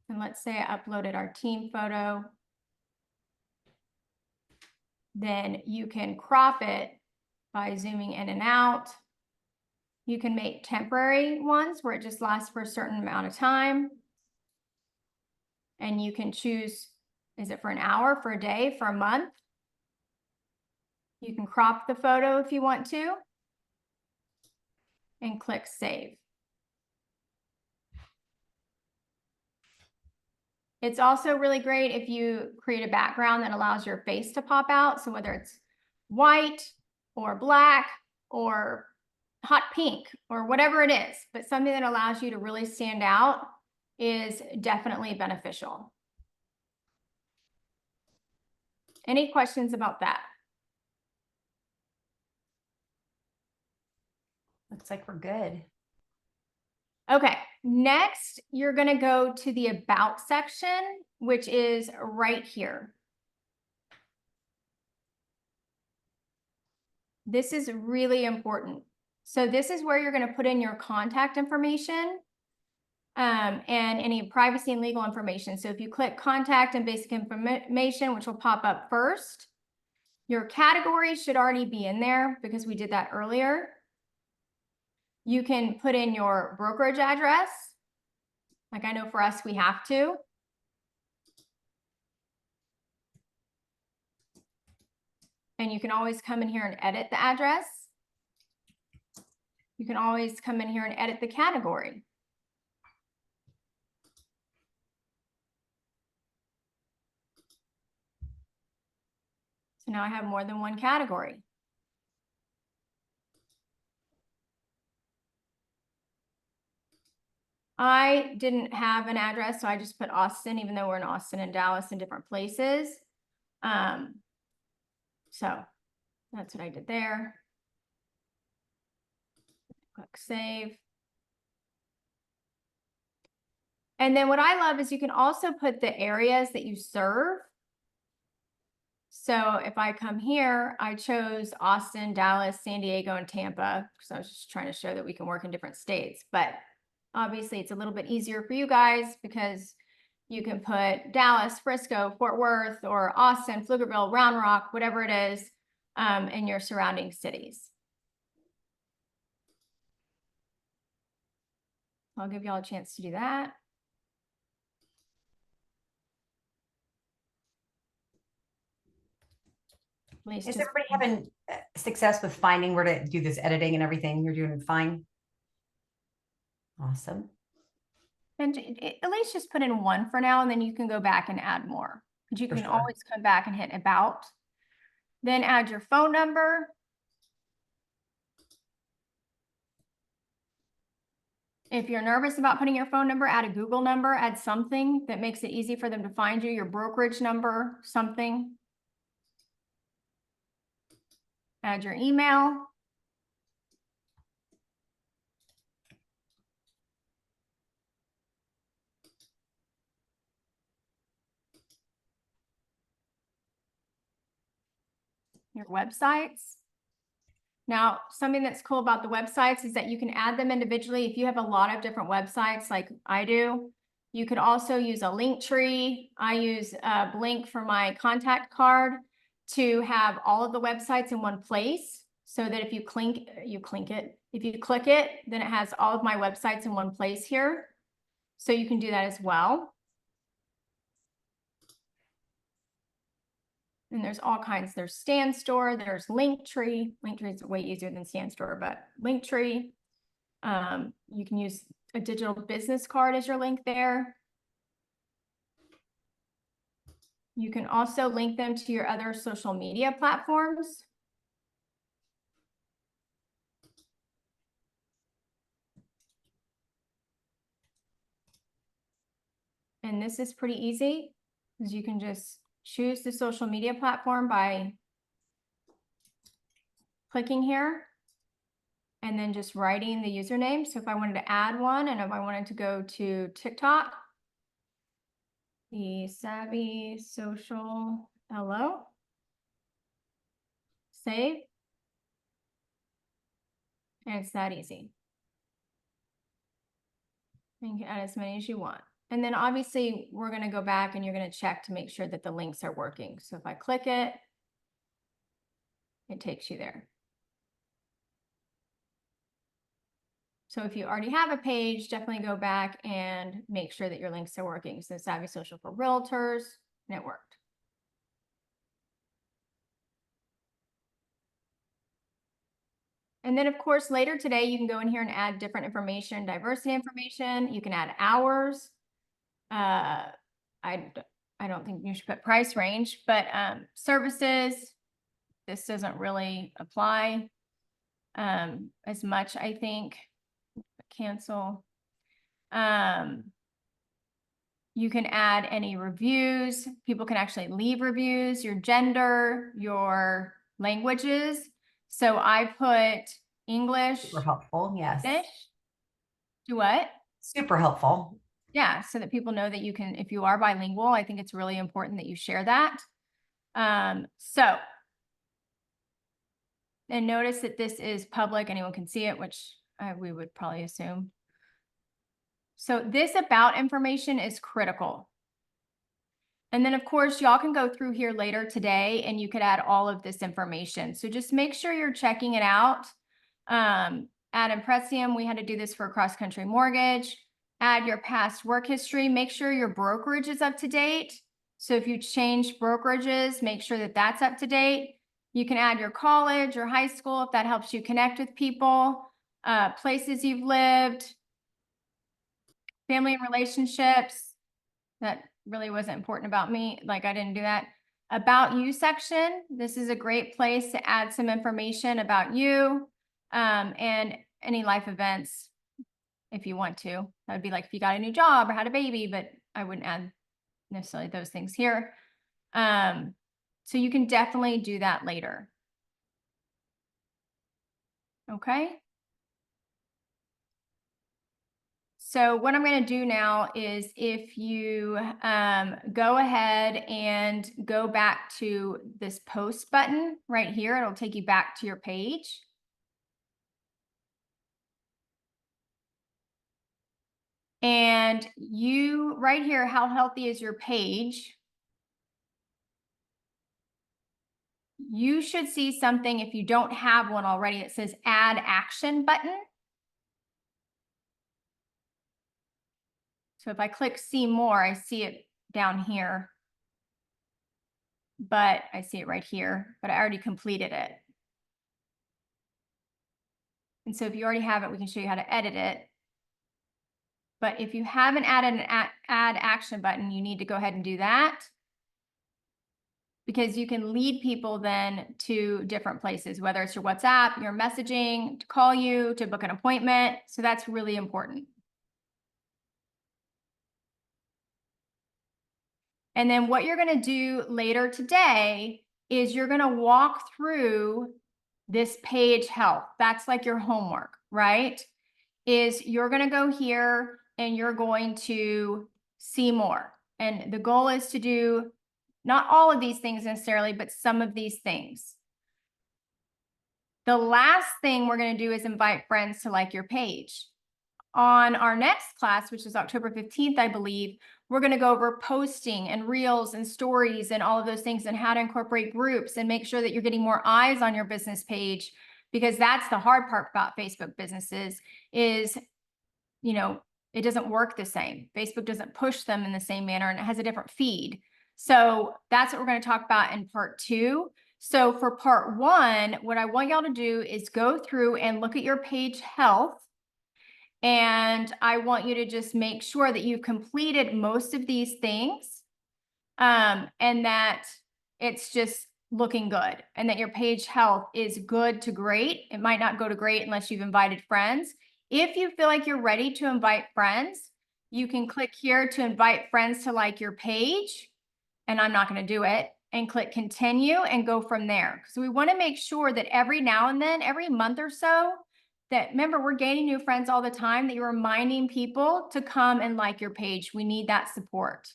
And let's say I uploaded our team photo. Then you can crop it by zooming in and out. You can make temporary ones where it just lasts for a certain amount of time. And you can choose, is it for an hour, for a day, for a month? You can crop the photo if you want to, and click save. It's also really great if you create a background that allows your face to pop out. So whether it's white or black or hot pink or whatever it is, but something that allows you to really stand out is definitely beneficial. Any questions about that? looks like we're good. Okay, next, you're going to go to the About section, which is right here. This is really important. So this is where you're going to put in your contact information and any privacy and legal information. So if you click contact and basic information, which will pop up first, your category should already be in there because we did that earlier. You can put in your brokerage address. Like I know for us, we have to. And you can always come in here and edit the address. You can always come in here and edit the category. So now I have more than one category. I didn't have an address, so I just put Austin, even though we're in Austin and Dallas in different places. So that's what I did there. Click save. And then what I love is you can also put the areas that you serve. So if I come here, I chose Austin, Dallas, San Diego, and Tampa, because I was just trying to show that we can work in different states. But obviously it's a little bit easier for you guys because you can put Dallas, Frisco, Fort Worth, or Austin, Pflugerville, Round Rock, whatever it is, in your surrounding cities. I'll give y'all a chance to do that. Is everybody having success with finding where to do this editing and everything? You're doing fine. Awesome. And at least just put in one for now, and then you can go back and add more. Because you can always come back and hit about. Then add your phone number. If you're nervous about putting your phone number, add a Google number, add something that makes it easy for them to find you, your brokerage number, something. Add your email. Your websites. Now, something that's cool about the websites is that you can add them individually. If you have a lot of different websites like I do, you could also use a link tree. I use a Blink for my contact card to have all of the websites in one place so that if you click it, then it has all of my websites in one place here. So you can do that as well. And there's all kinds. There's StanStore, there's Linktree. Linktree is way easier than StanStore, but Linktree. You can use a digital business card as your link there. You can also link them to your other social media platforms. And this is pretty easy because you can just choose the social media platform by clicking here and then just writing the username. So if I wanted to add one and if I wanted to go to TikTok, the Savvy Social Hello, save, and it's that easy. And you can add as many as you want. And then obviously we're going to go back and you're going to check to make sure that the links are working. So if I click it, it takes you there. So if you already have a page, definitely go back and make sure that your links are working. So Savvy Social for Realtors, and it worked. And then of course, later today, you can go in here and add different information, diversity information. You can add hours. I don't think you should put price range, but services, this doesn't really apply as much, I think. Cancel. You can add any reviews. People can actually leave reviews, your gender, your languages. So I put English. Super helpful, yes. Spanish. Do what? Super helpful. Yeah, so that people know that you can, if you are bilingual, I think it's really important that you share that. So, and notice that this is public, anyone can see it, which we would probably assume. So this about information is critical. And then of course, y'all can go through here later today and you could add all of this information. So just make sure you're checking it out. Add Impressium, we had to do this for a cross-country mortgage. Add your past work history. Make sure your brokerage is up to date. So if you change brokerages, make sure that that's up to date. You can add your college or high school if that helps you connect with people, places you've lived, family and relationships. That really wasn't important about me. Like I didn't do that. About you section. This is a great place to add some information about you and any life events if you want to. That would be like if you got a new job or had a baby, but I wouldn't add necessarily those things here. So you can definitely do that later. Okay. So what I'm going to do now is if you go ahead and go back to this post button right here, it'll take you back to your page. And you right here, how healthy is your page? You should see something if you don't have one already. It says add action button. So if I click see more, I see it down here, but I see it right here, but I already completed it. And so if you already have it, we can show you how to edit it. But if you haven't added an add action button, you need to go ahead and do that, because you can lead people then to different places, whether it's your WhatsApp, your messaging, to call you, to book an appointment. So that's really important. And then what you're going to do later today is you're going to walk through this page health. That's like your homework, right? Is you're going to go here and you're going to see more. And the goal is to do not all of these things necessarily, but some of these things. The last thing we're going to do is invite friends to like your page. On our next class, which is October 15th, I believe, we're going to go over posting and reels and stories and all of those things and how to incorporate groups and make sure that you're getting more eyes on your business page, because that's the hard part about Facebook businesses is, you know, it doesn't work the same. Facebook doesn't push them in the same manner and it has a different feed. So that's what we're going to talk about in part 2. So for part 1, what I want y'all to do is go through and look at your page health. And I want you to just make sure that you've completed most of these things and that it's just looking good and that your page health is good to great. It might not go to great unless you've invited friends. If you feel like you're ready to invite friends, you can click here to invite friends to like your page. And I'm not going to do it, and click continue and go from there. So we want to make sure that every now and then, every month or so, that remember, we're gaining new friends all the time, that you're reminding people to come and like your page. We need that support.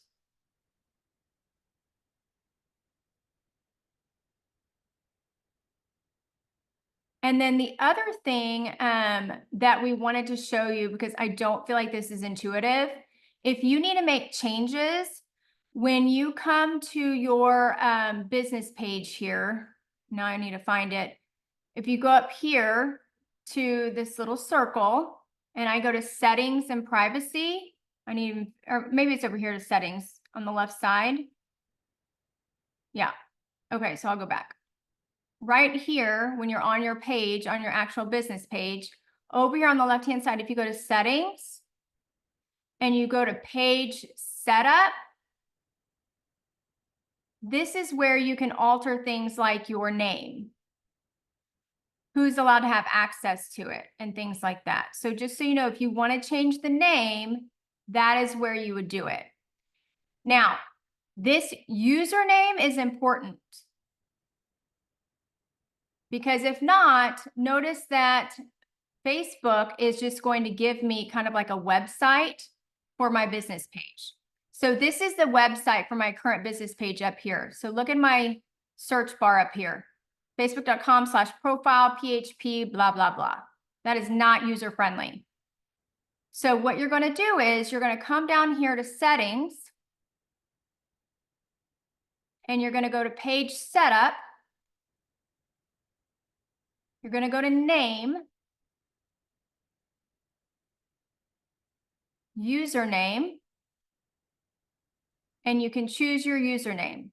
And then the other thing that we wanted to show you, because I don't feel like this is intuitive, if you need to make changes, when you come to your business page here, now I need to find it. If you go up here to this little circle and I go to settings and privacy, or maybe it's over here to settings on the left side. Yeah. Okay, so I'll go back. Right here, when you're on your page, on your actual business page, over here on the left-hand side, if you go to settings and you go to page setup, this is where you can alter things like your name, who's allowed to have access to it, and things like that. So just so you know, if you want to change the name, that is where you would do it. Now, this username is important, because if not, notice that Facebook is just going to give me kind of like a website for my business page. So this is the website for my current business page up here. So look at my search bar up here, facebook.com/profile, PHP, blah, blah, blah. That is not user friendly. So what you're going to do is you're going to come down here to settings and you're going to go to page setup. You're going to go to name, username, and you can choose your username.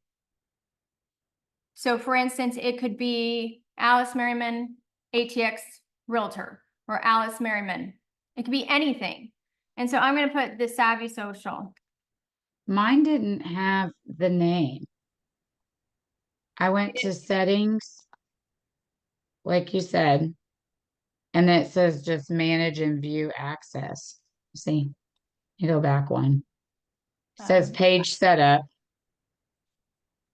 So for instance, it could be Alice Merriman, ATX Realtor, or Alice Merriman. It could be anything. And so I'm going to put the Savvy Social. Mine didn't have the name. I went to settings, like you said, and it says just manage and view access. See, you go back one. It says page setup.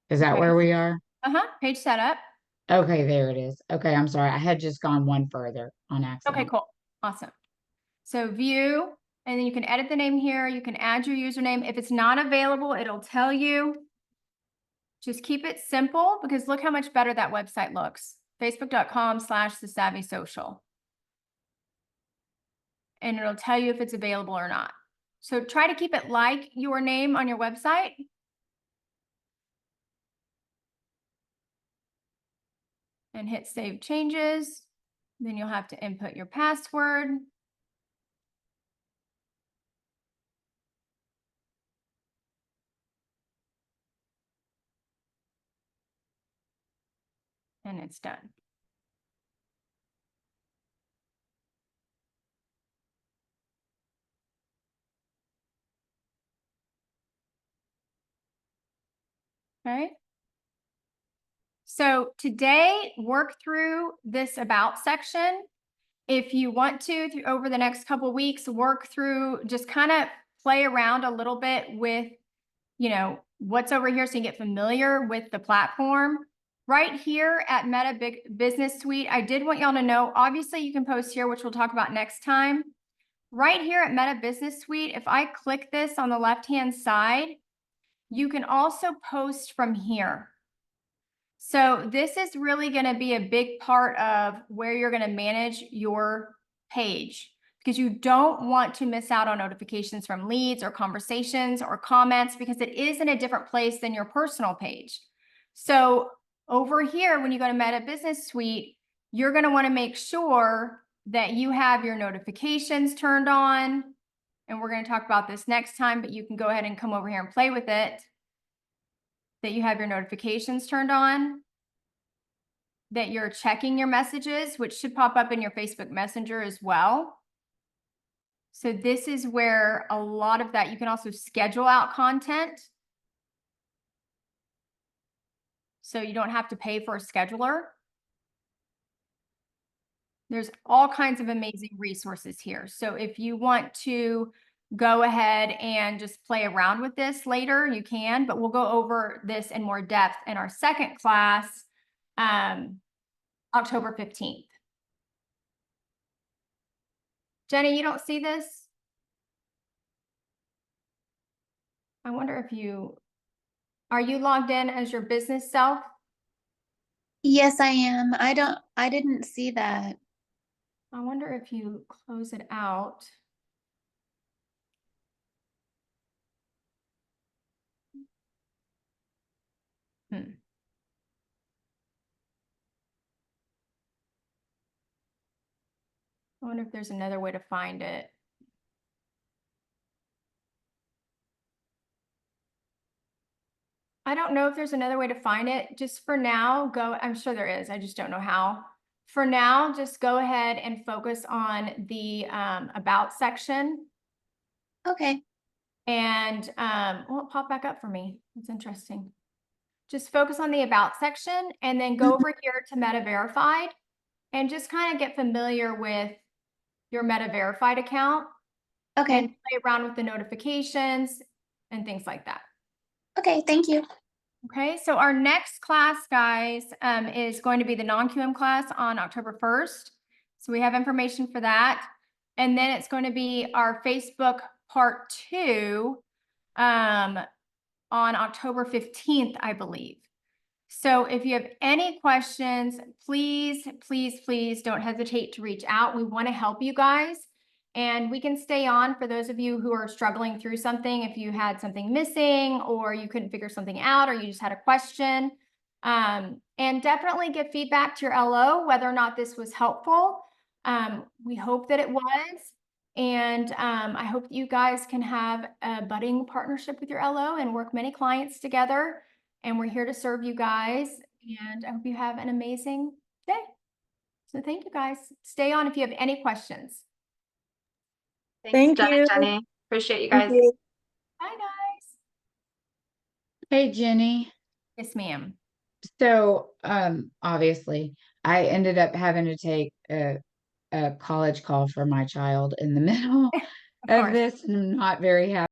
Is that Okay. where we are? Page setup. Okay, there it is. Okay, I'm sorry. I had just gone one further on accident. Okay, cool. Awesome. So view, and then you can edit the name here. You can add your username. If it's not available, it'll tell you. Just keep it simple because look how much better that website looks. Facebook.com/thesavvysocial. And it'll tell you if it's available or not. So try to keep it like your name on your website. And hit save changes. Then you'll have to input your password. And it's done. Okay. So today, work through this about section. If you want to, over the next couple of weeks, work through, just kind of play around a little bit with, you know, what's over here so you get familiar with the platform. Right here at Meta Business Suite, I did want y'all to know, obviously you can post here, which we'll talk about next time. Right here at Meta Business Suite, if I click this on the left-hand side, you can also post from here. So this is really going to be a big part of where you're going to manage your page because you don't want to miss out on notifications from leads or conversations or comments because it is in a different place than your personal page. So over here, when you go to Meta Business Suite, you're going to want to make sure that you have your notifications turned on. And we're going to talk about this next time, but you can go ahead and come over here and play with it. That you have your notifications turned on, that you're checking your messages, which should pop up in your Facebook Messenger as well. So this is where a lot of that, you can also schedule out content. So you don't have to pay for a scheduler. There's all kinds of amazing resources here. So if you want to go ahead and just play around with this later, you can, but we'll go over this in more depth in our second class, October 15th. Jenny, you don't see this? I wonder if are you logged in as your business self? Yes, I am. I didn't see that. I wonder if you close it out. I wonder if there's another way to find it. I don't know if there's another way to find it. Just for now, I'm sure there is. I just don't know how. For now, just go ahead and focus on the about section. Okay. And well, it popped back up for me. It's interesting. Just focus on the about section and then go over here to Meta Verified and just kind of get familiar with your Meta Verified account. Okay. And play around with the notifications and things like that. Okay, thank you. Okay, so our next class, guys, is going to be the non-QM class on October 1st. So we have information for that. And then it's going to be our Facebook part 2 on October 15th, I believe. So if you have any questions, please, please, please don't hesitate to reach out. We want to help you guys. And we can stay on for those of you who are struggling through something. If you had something missing or you couldn't figure something out or you just had a question. And definitely give feedback to your LO, whether or not this was helpful. We hope that it was. And I hope that you guys can have a budding partnership with your LO and work many clients together. And we're here to serve you guys. And I hope you have an amazing day. So thank you guys. Stay on if you have any questions. Thanks, Thank Jen and you. Jenny. Appreciate you Thank guys. you. Bye, guys. Hey, Jenny. Yes, ma'am. So, obviously I ended up having to take a college call for my child in the middle Of of course. this, and I'm not very happy.